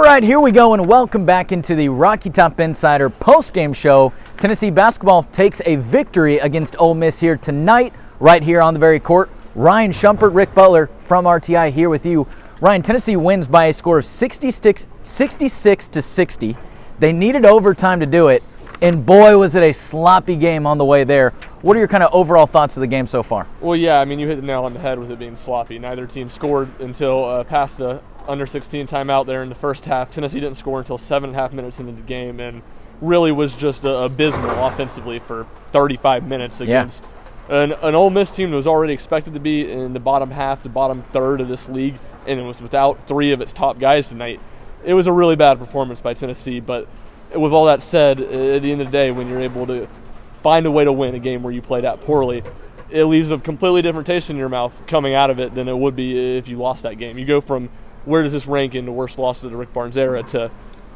right, here we go, and welcome back into the Rocky Top Insider post-game show. Tennessee basketball takes a victory against Ole Miss here tonight, right here on the very court. Ryan Shumpert, Rick Butler from RTI here with you. Ryan, Tennessee wins by a score of 66 to 60. They needed overtime to do it, and boy, was it a sloppy game on the way there. What are your kind of overall thoughts of the game so far? Well, yeah, I mean, you hit the nail on the head with it being sloppy. Neither team scored until past the under 16 timeout there in the first half. Tennessee didn't score until 7.5 minutes into the game, and really was just abysmal offensively for 35 minutes against an Ole Miss team that was already expected to be in the bottom half, the bottom third of this league, and it was without three of its top guys tonight. It was a really bad performance by Tennessee, but with all that said, at the end of the day, when you're able to find a way to win a game where you played that poorly, it leaves a completely different taste in your mouth coming out of it than it would be if you lost that game. You go from where does this rank in the worst losses of the Rick Barnes era to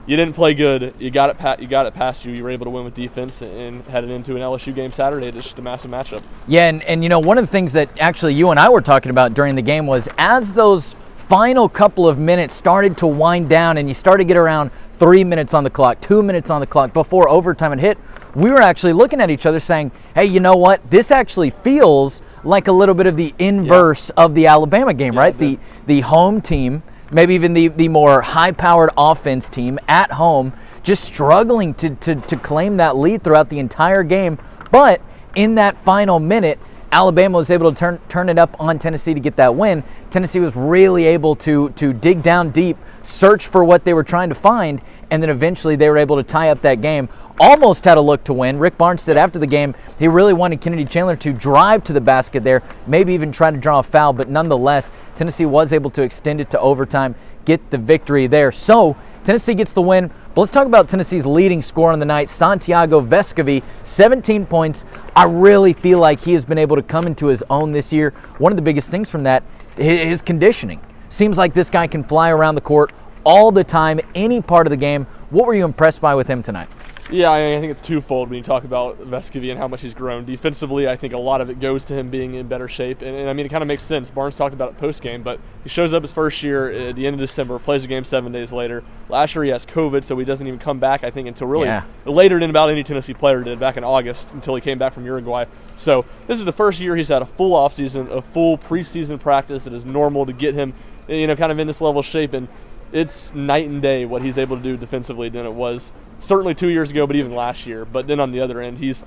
you didn't play good, you got it past you, you were able to win with defense and headed into an LSU game Saturday. It's just a massive matchup. Yeah, and you know, one of the things that actually you and I were talking about during the game was as those final couple of minutes started to wind down and you started to get around 3 minutes on the clock, 2 minutes on the clock before overtime had hit, we were actually looking at each other saying, hey, you know what, this actually feels like a little bit of the inverse of the Alabama game, right? The home team, maybe even the more high-powered offense team at home, just struggling to claim that lead throughout the entire game. But in that final minute, Alabama was able to turn it up on Tennessee to get that win. Tennessee was really able to dig down deep, search for what they were trying to find, and then eventually they were able to tie up that game. Almost had a look to win. Rick Barnes said after the game he really wanted Kennedy Chandler to drive to the basket there, maybe even try to draw a foul, but nonetheless, Tennessee was able to extend it to overtime, get the victory there. So Tennessee gets the win. But let's talk about Tennessee's leading scorer on the night, Santiago Vescovi, 17 points. I really feel like he has been able to come into his own this year. One of the biggest things from that, his conditioning. Seems like this guy can fly around the court all the time, any part of the game. What were you impressed by with him tonight? Yeah, I think it's twofold when you talk about Vescovi and how much he's grown. Defensively, I think a lot of it goes to him being in better shape. And I mean, it kind of makes sense. Barnes talked about it post-game, but he shows up his first year at the end of December, plays a game 7 days later. Last year he has COVID, so he doesn't even come back, I think, until really later than about any Tennessee player did, back in August, until he came back from Uruguay. So this is the first year he's had a full offseason, a full preseason practice that is normal to get him, you know, kind of in this level of shape. And it's night and day what he's able to do defensively than it was certainly 2 years ago, but even last year. But then on the other end, he's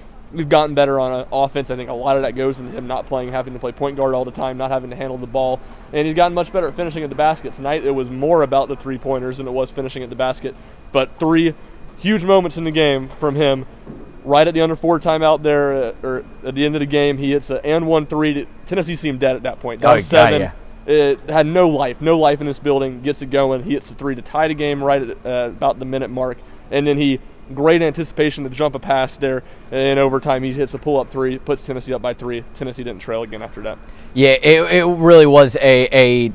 gotten better on offense. I think a lot of that goes into him not having to play point guard all the time, not having to handle the ball. And he's gotten much better at finishing at the basket. Tonight it was more about the three-pointers than it was finishing at the basket. But three huge moments in the game from him. Right at the under 4 timeout there, or at the end of the game, he hits an and 1 3. Tennessee seemed dead at that point. Down 7. It had no life in this building. Gets it going. He hits the 3 to tie the game right at about the minute mark. And then great anticipation to jump a pass there in overtime. He hits a pull-up 3, puts Tennessee up by 3. Tennessee didn't trail again after that. Yeah, it really was a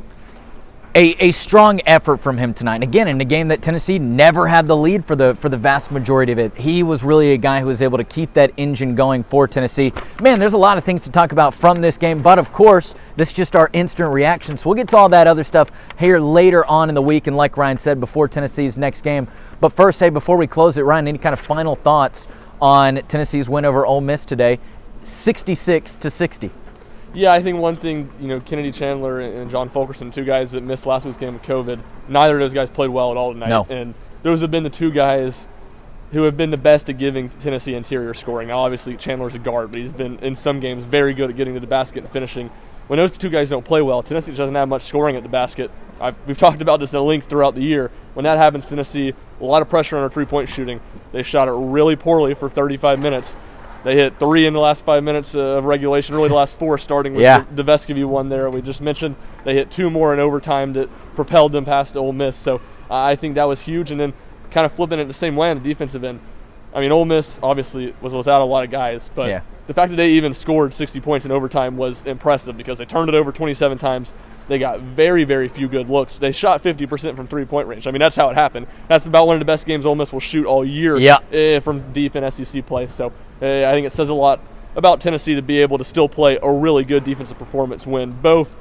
strong effort from him tonight. And again, in a game that Tennessee never had the lead for the vast majority of it, he was really a guy who was able to keep that engine going for Tennessee. Man, there's a lot of things to talk about from this game, but of course, this is just our instant reaction. So we'll get to all that other stuff here later on in the week, and like Ryan said, before Tennessee's next game. But first, hey, before we close it, Ryan, any kind of final thoughts on Tennessee's win over Ole Miss today, 66 to 60? Yeah, I think one thing, you know, Kennedy Chandler and John Fulkerson, 2 guys that missed last week's game with COVID, neither of those guys played well at all tonight. No. And those have been the 2 guys who have been the best at giving Tennessee interior scoring. Now, obviously, Chandler's a guard, but he's been, in some games, very good at getting to the basket and finishing. When those 2 guys don't play well, Tennessee doesn't have much scoring at the basket. We've talked about this at length throughout the year. When that happens, Tennessee, a lot of pressure on our three-point shooting. They shot it really poorly for 35 minutes. They hit 3 in the last 5 minutes of regulation, really the last 4, starting with the Vescovi one there we just mentioned. They hit 2 more in overtime that propelled them past Ole Miss. So I think that was huge. And then kind of flipping it the same way on the defensive end. I mean, Ole Miss obviously was without a lot of guys, but the fact that they even scored 60 points in overtime was impressive because they turned it over 27 times. They got very, very few good looks. They shot 50% from three-point range. I mean, that's how it happened. That's about one of the best games Ole Miss will shoot all year from deep in SEC play. So I think it says a lot about Tennessee to be able to still play a really good defensive performance when both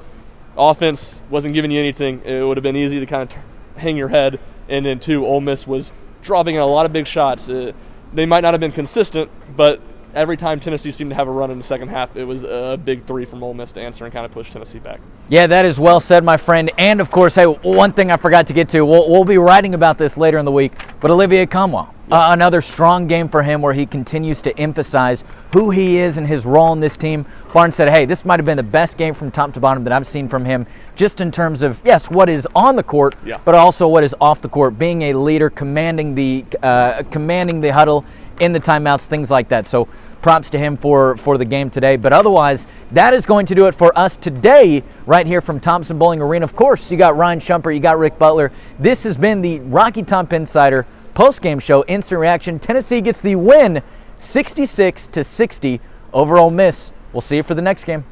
offense wasn't giving you anything. It would have been easy to kind of hang your head and then 2, Ole Miss was dropping in a lot of big shots. They might not have been consistent, but every time Tennessee seemed to have a run in the second half, it was a big 3 from Ole Miss to answer and kind of push Tennessee back. Yeah, that is well said, my friend. And, of course, hey, one thing I forgot to get to, we'll be writing about this later in the week, but Olivier Conwell, another strong game for him where he continues to emphasize who he is and his role in this team. Barnes said, hey, this might have been the best game from top to bottom that I've seen from him, just in terms of, yes, what is on the court, but also what is off the court, being a leader, commanding the huddle in the timeouts, things like that. So props to him for the game today. But otherwise, that is going to do it for us today right here from Thompson Bowling Arena. Of course, you got Ryan Shumpert, you got Rick Butler. This has been the Rocky Top Insider post-game show, instant reaction. Tennessee gets the win 66-60 over Ole Miss. We'll see you for the next game.